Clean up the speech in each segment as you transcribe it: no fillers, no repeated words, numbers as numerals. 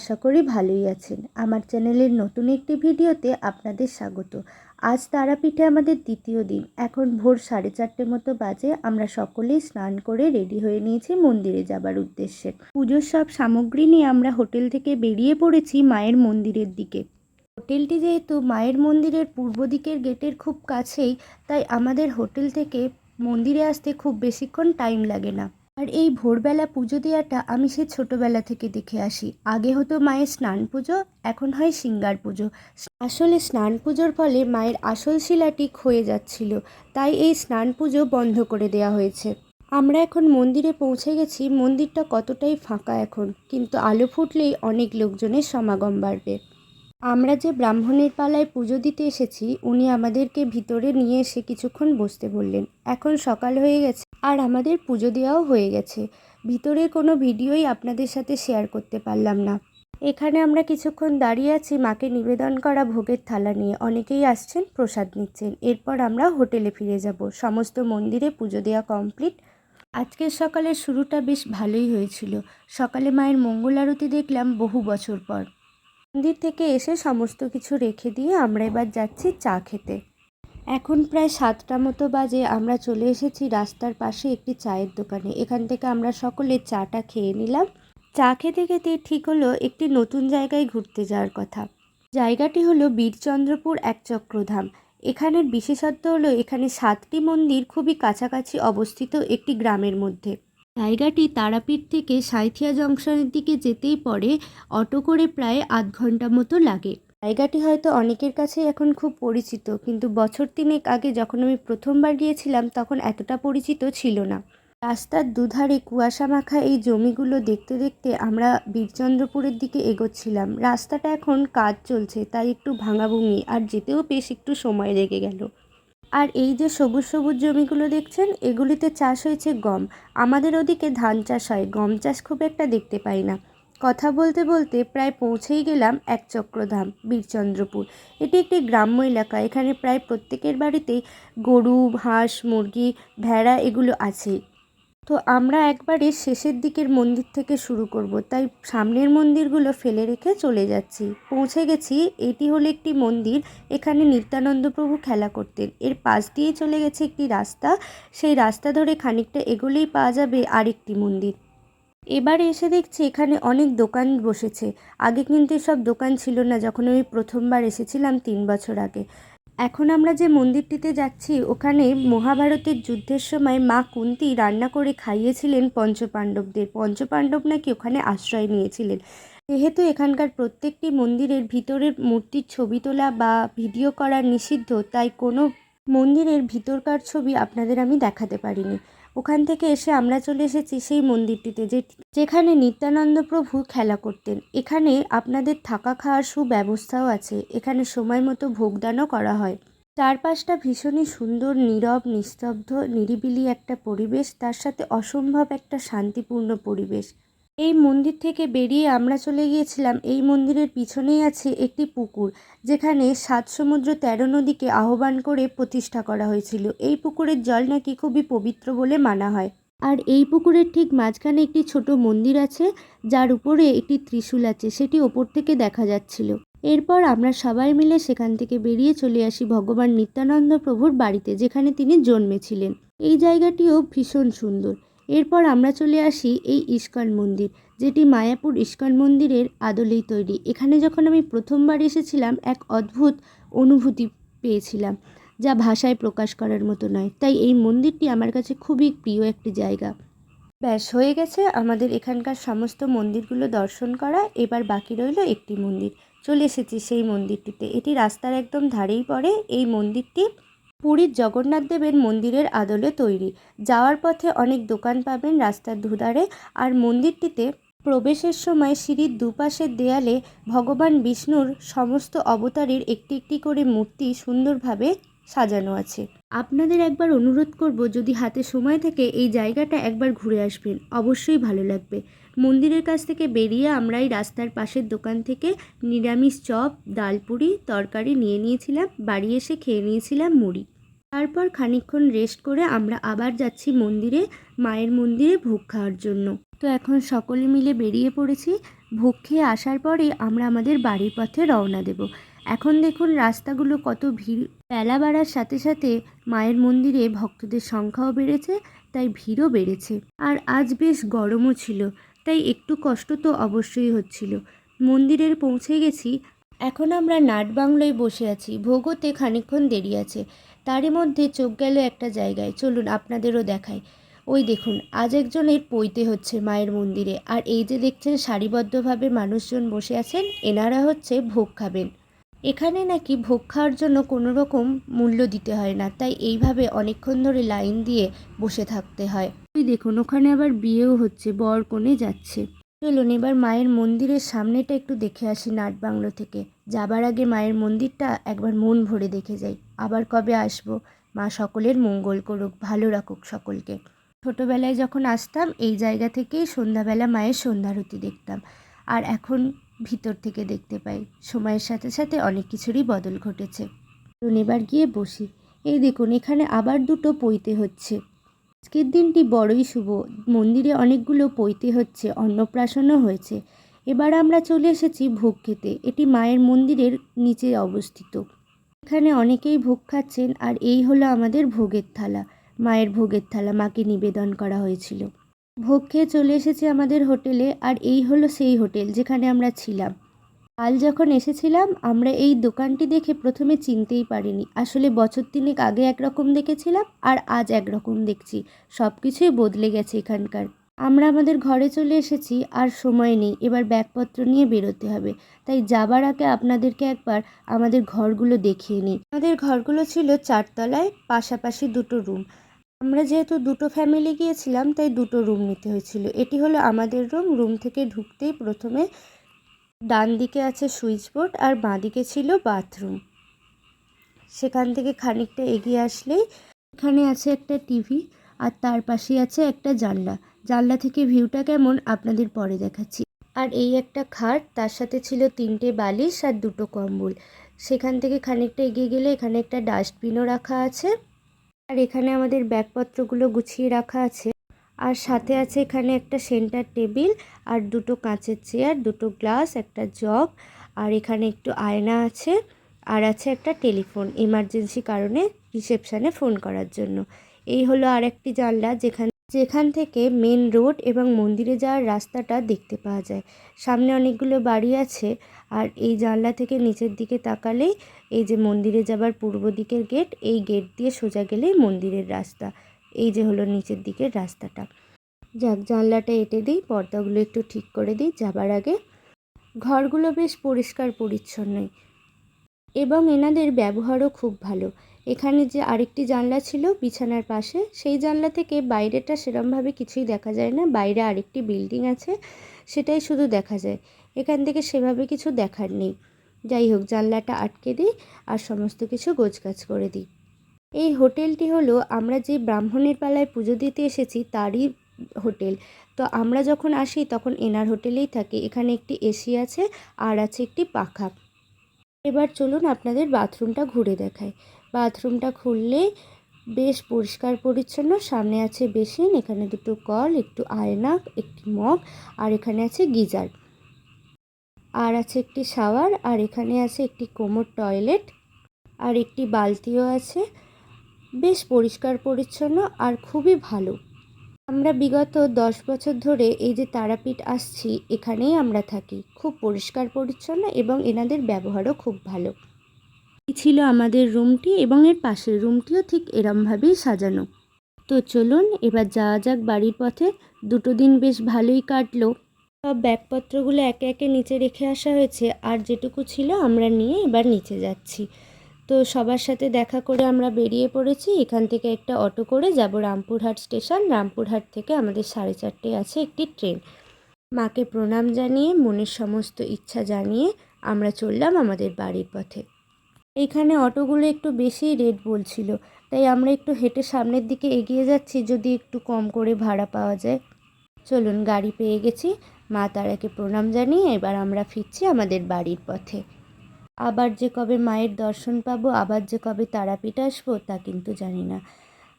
আশা করি ভালোই আছেন। আমার চ্যানেলের নতুন একটি ভিডিওতে আপনাদের স্বাগত। আজ তারাপীঠে আমাদের দ্বিতীয় দিন। এখন ভোর 4:30 মতো বাজে। আমরা সকলেই স্নান করে রেডি হয়ে নিয়েছি মন্দিরে যাবার উদ্দেশ্যে। পুজোর সব সামগ্রী নিয়ে আমরা হোটেল থেকে বেরিয়ে পড়েছি মায়ের মন্দিরের দিকে। হোটেলটি যেহেতু মায়ের মন্দিরের পূর্ব দিকের গেটের খুব কাছেই, তাই আমাদের হোটেল থেকে মন্দিরে আসতে খুব বেশিক্ষণ টাইম লাগে না। আর এই ভোরবেলা পুজো দেওয়াটা আমি সে ছোটোবেলা থেকে দেখে আসি। আগে হতো মায়ের স্নান পুজো, এখন হয় সিঙ্গার পুজো। আসলে স্নান পুজোর ফলে মায়ের আসল শিলাটি ক্ষয়ে যাচ্ছিল, তাই এই স্নান পুজো বন্ধ করে দেওয়া হয়েছে। আমরা এখন মন্দিরে পৌঁছে গেছি। মন্দিরটা কতটাই ফাঁকা এখন, কিন্তু আলো ফুটলেই অনেক লোকজনের সমাগম বাড়বে। আমরা যে ব্রাহ্মণের পালায় পুজো দিতে এসেছি, উনি আমাদেরকে ভিতরে নিয়ে এসে কিছুক্ষণ বসতে বললেন। এখন সকাল হয়ে গেছে আর আমাদের পুজো দেওয়াও হয়ে গেছে। ভিতরের কোনো ভিডিওই আপনাদের সাথে শেয়ার করতে পারলাম না। এখানে আমরা কিছুক্ষণ দাঁড়িয়ে আছি মাকে নিবেদন করা ভোগের থালা নিয়ে। অনেকেই আসছেন, প্রসাদ নিচ্ছেন। এরপর আমরা হোটেলে ফিরে যাব। সমস্ত মন্দিরে পুজো দেওয়া কমপ্লিট। আজকের সকালের শুরুটা বেশ ভালোই হয়েছিল। সকালে মায়ের মঙ্গল আরতি দেখলাম বহু বছর পর। মন্দির থেকে এসে সমস্ত কিছু রেখে দিয়ে আমরা এবার যাচ্ছি চা খেতে। এখন প্রায় 7টা মতো বাজে। আমরা চলে এসেছি রাস্তার পাশে একটি চায়ের দোকানে। এখান থেকে আমরা সকলে চাটা খেয়ে নিলাম। চা খেতে খেতে ঠিক হলো একটি নতুন জায়গায় ঘুরতে যাওয়ার কথা। জায়গাটি হলো বীরচন্দ্রপুর একচক্রধাম। এখানের বিশেষত্ব হলো এখানে 7টি মন্দির খুবই কাছাকাছি অবস্থিত একটি গ্রামের মধ্যে। জায়গাটি তারাপীঠ থেকে সাঁইথিয়া জংশনের দিকে যেতেই পড়ে অটো করে প্রায় আধ ঘন্টা মতো লাগে। জায়গাটি হয়তো অনেকের কাছে এখন খুব পরিচিত, কিন্তু বছর 3 আগে যখন আমি প্রথমবার গিয়েছিলাম তখন এতটা পরিচিত ছিল না। রাস্তার দুধারে কুয়াশা মাখা এই জমিগুলো দেখতে দেখতে আমরা বীরচন্দ্রপুরের দিকে এগোচ্ছিলাম। রাস্তাটা এখন কাজ চলছে, তাই একটু ভাঙাভুঙি, আর যেতেও বেশ একটু সময় লেগে গেল। আর এই যে সবুজ সবুজ জমিগুলো দেখছেন, এগুলিতে চাষ হয়েছে গম। আমাদের ওদিকে ধান চাষ হয়, গম চাষ খুব একটা দেখতে পাই না। কথা বলতে বলতে প্রায় পৌঁছেই গেলাম একচক্রধাম বীরচন্দ্রপুর। এটি একটি গ্রাম্য এলাকা। এখানে প্রায় প্রত্যেকের বাড়িতেই গরু, হাঁস, মুরগি, ভেড়া এগুলো আছেই। তো আমরা একবারে শেষের দিকের মন্দির থেকে শুরু করব, তাই সামনের মন্দিরগুলো ফেলে রেখে চলে যাচ্ছি। পৌঁছে গেছি। এটি হলো একটি মন্দির। এখানে নিত্যানন্দ প্রভু খেলা করতেন। এর পাশ দিয়ে চলে গেছে একটি রাস্তা। সেই রাস্তা ধরে খানিকটা এগোলেই পাওয়া যাবে আরেকটি মন্দির। এবার এসে দেখছি এখানে অনেক দোকান বসেছে। আগে কিন্তু এসব দোকান ছিল না যখন আমি প্রথমবার এসেছিলাম 3 বছর আগে। এখন আমরা যে মন্দিরটিতে যাচ্ছি, ওখানে মহাভারতের যুদ্ধের সময় মা কুন্তী রান্না করে খাইয়েছিলেন পঞ্চপাণ্ডবদের। পঞ্চপাণ্ডব নাকি ওখানে আশ্রয় নিয়েছিলেন। যেহেতু এখানকার প্রত্যেকটি মন্দিরের ভিতরের মূর্তির ছবি তোলা বা ভিডিও করা নিষিদ্ধ, তাই কোনো মন্দিরের ভিতরকার ছবি আপনাদের আমি দেখাতে পারিনি। ওখান থেকে এসে আমরা চলে এসেছি সেই মন্দিরটিতে, যেখানে নিত্যানন্দ প্রভু খেলা করতেন। এখানে আপনাদের থাকা খাওয়ার সুব্যবস্থাও আছে। এখানে সময় মতো ভোগদানও করা হয়। চারপাশটা ভীষণই সুন্দর, নীরব, নিস্তব্ধ, নিরিবিলি একটা পরিবেশ, তার সাথে অসম্ভব একটা শান্তিপূর্ণ পরিবেশ। এই মন্দির থেকে বেরিয়ে আমরা চলে গিয়েছিলাম, এই মন্দিরের পিছনেই আছে একটি পুকুর, যেখানে 7 সমুদ্র 13 নদীকে আহ্বান করে প্রতিষ্ঠা করা হয়েছিল। এই পুকুরের জল নাকি খুবই পবিত্র বলে মানা হয়। আর এই পুকুরের ঠিক মাঝখানে একটি ছোট মন্দির আছে, যার উপরে একটি ত্রিশূল আছে, সেটি ওপর থেকে দেখা যাচ্ছিল। এরপর আমরা সবাই মিলে সেখান থেকে বেরিয়ে চলে আসি ভগবান নিত্যানন্দ প্রভুর বাড়িতে, যেখানে তিনি জন্মেছিলেন। এই জায়গাটিও ভীষণ সুন্দর। এরপর আমরা চলে আসি এই ইস্কন মন্দির, যেটি মায়াপুর ইস্কন মন্দিরের আদলেই তৈরি। এখানে যখন আমি প্রথমবার এসেছিলাম, এক অদ্ভুত অনুভূতি পেয়েছিলাম, যা ভাষায় প্রকাশ করার মতো নয়। তাই এই মন্দিরটি আমার কাছে খুবই প্রিয় একটি জায়গা। ব্যাস হয়ে গেছে আমাদের এখানকার সমস্ত মন্দিরগুলো দর্শন করা। এবার বাকি রইল একটি মন্দির। চলে এসেছি সেই মন্দিরটিতে। এটি রাস্তার একদম ধারেই পড়ে। এই মন্দিরটি পুরীর জগন্নাথ দেবের মন্দিরের আদলে তৈরি। যাওয়ার পথে অনেক দোকান পাবেন রাস্তার দুধারে। আর মন্দিরটিতে প্রবেশের সময় সিঁড়ির দুপাশের দেয়ালে ভগবান বিষ্ণুর সমস্ত অবতারের একটি একটি করে মূর্তি সুন্দরভাবে সাজানো আছে। আপনাদের একবার অনুরোধ করব, যদি হাতে সময় থাকে এই জায়গাটা একবার ঘুরে আসবেন, অবশ্যই ভালো লাগবে। মন্দিরের কাছ থেকে বেরিয়ে আমরা এই রাস্তার পাশের দোকান থেকে নিরামিষ চপ, ডালপুরি, তরকারি নিয়ে নিয়েছিলাম। বাড়ি এসে খেয়ে নিয়েছিলাম মুড়ি। তারপর খানিকক্ষণ রেস্ট করে আমরা আবার যাচ্ছি মন্দিরে, মায়ের মন্দিরে ভোগ খাওয়ার জন্য। তো এখন সকলে মিলে বেরিয়ে পড়েছি। ভোগ খেয়ে আসার পরে আমরা আমাদের বাড়ির পথে রওনা দেব। এখন দেখুন রাস্তাগুলো কত ভিড়। বেলা বাড়ার সাথে সাথে মায়ের মন্দিরে ভক্তদের সংখ্যাও বেড়েছে, তাই ভিড়ও বেড়েছে। আর আজ বেশ গরমও ছিল, তাই একটু কষ্ট তো অবশ্যই হচ্ছিল। মন্দিরে পৌঁছে গেছি। এখন আমরা নাট বাংলোয় বসে আছি। ভোগ হতে খানিকক্ষণ দেরি আছে। তারই মধ্যে চোখ গেল একটা জায়গায়, চলুন আপনাদেরও দেখাই। ওই দেখুন, আজ একজনের পৈতে হচ্ছে মায়ের মন্দিরে। আর এই যে দেখছেন সারিবদ্ধভাবে মানুষজন বসে আছেন, এনারা হচ্ছে ভোগ খাবেন। এখানে নাকি ভোগ খাওয়ার জন্য কোনো রকম মূল্য দিতে হয় না, তাই এইভাবে অনেকক্ষণ ধরে লাইন দিয়ে বসে থাকতে হয়। ওই দেখুন, ওখানে আবার বিয়েও হচ্ছে, বর কনে যাচ্ছে। চলুন এবার মায়ের মন্দিরের সামনেটা একটু দেখে আসি নাট বাংলো থেকে। যাবার আগে মায়ের মন্দিরটা একবার মন ভরে দেখে যাই। আবার কবে আসবো। মা সকলের মঙ্গল করুক, ভালো রাখুক সকলকে। ছোটোবেলায় যখন আসতাম এই জায়গা থেকেই সন্ধ্যাবেলা মায়ের সন্ধ্যারতি দেখতাম, আর এখন ভিতর থেকে দেখতে পাই। সময়ের সাথে সাথে অনেক কিছুরই বদল ঘটেছে। চলুন এবার গিয়ে বসি। এই দেখুন, এখানে আবার দুটো পৈতে হচ্ছে। আজকের দিনটি বড়ই শুভ। মন্দিরে অনেকগুলো পৈতে হচ্ছে, অন্নপ্রাশনও হয়েছে। এবার আমরা চলে এসেছি ভোগ খেতে। এটি মায়ের মন্দিরের নিচে অবস্থিত। এখানে অনেকেই ভোগ খাচ্ছেন, আর এই হলো আমাদের ভোগের থালা। মায়ের ভোগের থালা মাকে নিবেদন করা হয়েছিল। ভোগ খেয়ে চলে এসেছি আমাদের হোটেলে, আর এই হলো সেই হোটেল যেখানে আমরা ছিলাম। কাল যখন এসেছিলাম আমরা এই দোকানটি দেখে প্রথমে চিনতেই পারিনি। আসলে বছর তিনেক আগে একরকম দেখেছিলাম, আর আজ একরকম দেখছি। সব কিছুই বদলে গেছে এখানকার। আমরা আমাদের ঘরে চলে এসেছি, আর সময় নেই, এবার ব্যাগপত্র নিয়ে বেরোতে হবে। তাই যাবার আগে আপনাদেরকে একবার আমাদের ঘরগুলো দেখিয়ে নিই। আমাদের ঘরগুলো ছিল 4 তলায়, পাশাপাশি দুটো রুম। আমরা যেহেতু দুটো ফ্যামিলি গিয়েছিলাম, তাই দুটো রুম নিতে হয়েছিল। এটি হলো আমাদের রুম। রুম থেকে ঢুকতেই প্রথমে ডান দিকে আছে সুইচ বোর্ড, আর বাঁ দিকে ছিল বাথরুম। সেখান থেকে খানিকটা এগিয়ে আসলেই এখানে আছে একটা টিভি, আর তার পাশেই আছে একটা জানলা। জানলা থেকে ভিউটা কেমন আপনাদের পরে দেখাচ্ছি। আর এই একটা খাট, তার সাথে ছিল 3টে বালিশ আর 2টো কম্বল। সেখান থেকে খানিকটা এগিয়ে গেলে এখানে একটা ডাস্টবিনও রাখা আছে, আর এখানে আমাদের ব্যাগপত্রগুলো গুছিয়ে রাখা আছে। আর সাথে আছে এখানে একটা সেন্টার টেবিল, আর 2টো কাঁচের চেয়ার, 2টো গ্লাস, একটা জগ, আর এখানে একটু আয়না আছে। আর আছে একটা টেলিফোন, এমার্জেন্সি কারণে রিসেপশানে ফোন করার জন্য। এই হলো আর একটি জানলা, যেখান থেকে মেন রোড এবং মন্দিরে যাওয়ার রাস্তাটা দেখতে পাওয়া যায়। সামনে অনেকগুলো বাড়ি আছে, আর এই জানলা থেকে নিচের দিকে তাকালেই এই যে মন্দিরে যাবার পূর্ব দিকের গেট, এই গেট দিয়ে সোজা গেলেই মন্দিরের রাস্তা। এই যে হলো নিচের দিকের রাস্তাটা। যাক, জানলাটা এঁটে দিই, পর্দাগুলো একটু ঠিক করে দিই যাবার আগে। ঘরগুলো বেশ পরিষ্কার পরিচ্ছন্নই, এবং এনাদের ব্যবহারও খুব ভালো। এখানে যে আরেকটি জানলা ছিল বিছানার পাশে, সেই জানলা থেকে বাইরেটা সেরমভাবে কিছুই দেখা যায় না। বাইরে আরেকটি বিল্ডিং আছে, সেটাই শুধু দেখা যায়। এখান থেকে সেভাবে কিছু দেখার নেই। যাই হোক, জানলাটা আটকে দিই আর সমস্ত কিছু গোছগাছ করে দিই। এই হোটেলটি হলো আমরা যে ব্রাহ্মণের পালায় পুজো দিতে এসেছি তারই হোটেল। তো আমরা যখন আসি তখন এনার হোটেলেই থাকি। এখানে একটি এসি আছে, আর আছে একটি পাখা। এবার চলুন আপনাদের বাথরুমটা ঘুরে দেখাই। বাথরুমটা খুললে বেশ পরিষ্কার পরিচ্ছন্ন। সামনে আছে বেসিন, এখানে 2টো কল, একটু আয়না, একটি মগ, আর এখানে আছে গিজার, আর আছে একটি শাওয়ার, আর এখানে আছে একটি কোমোড টয়লেট, আর একটি বালতিও আছে। বেশ পরিষ্কার পরিচ্ছন্ন আর খুবই ভালো। আমরা বিগত 10 বছর ধরে এই যে তারাপীঠ আসছি, এখানেই আমরা থাকি। খুব পরিষ্কার পরিচ্ছন্ন এবং এনাদের ব্যবহারও খুব ভালো। এই ছিল আমাদের রুমটি, এবং এর পাশের রুমটিও ঠিক এরমভাবেই সাজানো। তো চলুন এবার যাওয়া যাক বাড়ির পথে। 2টো দিন বেশ ভালোই কাটলো। সব ব্যাগপত্রগুলো একে একে নিচে রেখে আসা হয়েছে, আর যেটুকু ছিল আমরা নিয়ে এবার নিচে যাচ্ছি। তো সবার সাথে দেখা করে আমরা বেরিয়ে পড়েছি। এখান থেকে একটা অটো করে যাব রামপুরহাট স্টেশন। রামপুরহাট থেকে আমাদের 4:30টায় আছে একটি ট্রেন। মাকে প্রণাম জানিয়ে, মনের সমস্ত ইচ্ছা জানিয়ে আমরা চললাম আমাদের বাড়ির পথে। এইখানে অটোগুলো একটু বেশিই রেট বলছিল, তাই আমরা একটু হেঁটে সামনের দিকে এগিয়ে যাচ্ছি, যদি একটু কম করে ভাড়া পাওয়া যায়। চলুন, গাড়ি পেয়ে গেছি। মা তারাকে প্রণাম জানিয়ে এবার আমরা ফিরছি আমাদের বাড়ির পথে। আবার যে কবে মায়ের দর্শন পাবো, আবার যে কবে তারাপীঠ আসবো তা কিন্তু জানি না।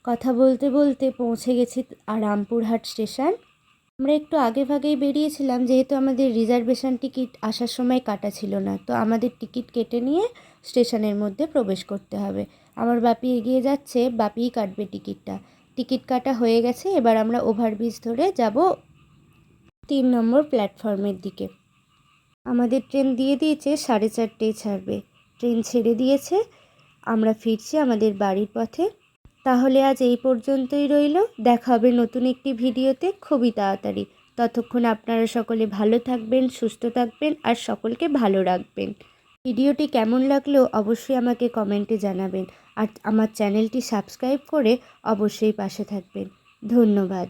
কথা বলতে বলতে পৌঁছে গেছি রামপুরহাট স্টেশন। আমরা একটু আগেভাগেই বেরিয়েছিলাম, যেহেতু আমাদের রিজার্ভেশন টিকিট আসার সময় কাটা ছিল না, তো আমাদের টিকিট কেটে নিয়ে স্টেশনের মধ্যে প্রবেশ করতে হবে। আমার বাপি এগিয়ে যাচ্ছে, বাপিই কাটবে টিকিটটা। টিকিট কাটা হয়ে গেছে, এবার আমরা ওভারব্রিজ ধরে যাব 3 নম্বর প্ল্যাটফর্মের দিকে। আমাদের ট্রেন দিয়ে দিয়েছে 4:30টায় ছাড়বে। ট্রেন ছেড়ে দিয়েছে, আমরা ফিরছি আমাদের বাড়ির পথে। তাহলে আজ এই পর্যন্তই রইল। দেখা হবে নতুন একটি ভিডিওতে খুবই তাড়াতাড়ি। ততক্ষণ আপনারা সকলে ভালো থাকবেন, সুস্থ থাকবেন আর সকলকে ভালো রাখবেন। ভিডিওটি কেমন লাগলো অবশ্যই আমাকে কমেন্টে জানাবেন আর আমার চ্যানেলটি সাবস্ক্রাইব করে অবশ্যই পাশে থাকবেন। ধন্যবাদ।